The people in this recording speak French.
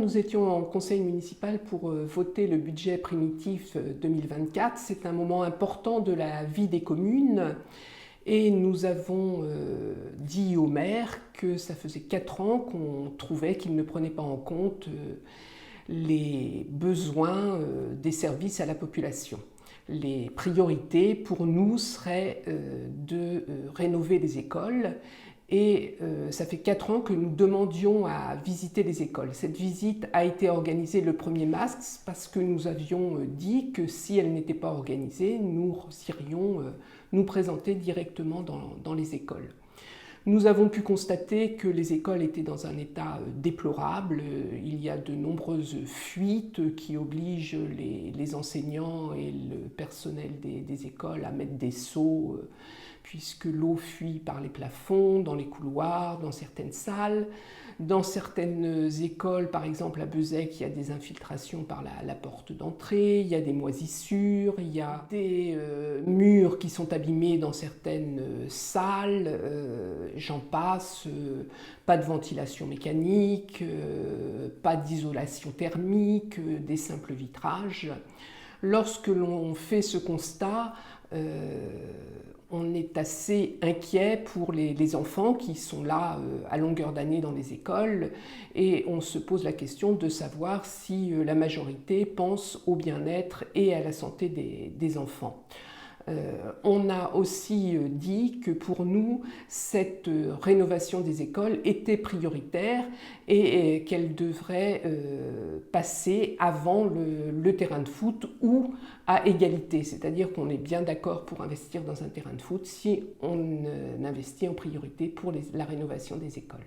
nous étions en conseil municipal pour voter le budget primitif 2024. C'est un moment important de la vie des communes et nous avons dit au maire que ça faisait 4 ans qu'on trouvait qu'il ne prenait pas en compte les besoins des services à la population. Les priorités pour nous seraient de rénover les écoles. Et ça fait 4 ans que nous demandions à visiter les écoles. Cette visite a été organisée le 1er mars parce que nous avions dit que si elle n'était pas organisée, nous irions nous présenter directement dans les écoles. Nous avons pu constater que les écoles étaient dans un état déplorable. Il y a de nombreuses fuites qui obligent les enseignants et le personnel des écoles à mettre des seaux puisque l'eau fuit par les plafonds, dans les couloirs, dans certaines salles. Dans certaines écoles, par exemple à Beuzec, il y a des infiltrations par la porte d'entrée, il y a des moisissures, il y a des murs qui sont abîmés dans certaines salles, j'en passe, pas de ventilation mécanique, pas d'isolation thermique, des simples vitrages. Lorsque l'on fait ce constat, on est assez inquiet pour les enfants qui sont là à longueur d'année dans les écoles et on se pose la question de savoir si la majorité pense au bien-être et à la santé des enfants. On a aussi dit que pour nous, cette rénovation des écoles était prioritaire et qu'elle devrait passer avant le terrain de foot ou à égalité. C'est-à-dire qu'on est bien d'accord pour investir dans un terrain de foot si on investit en priorité pour la rénovation des écoles.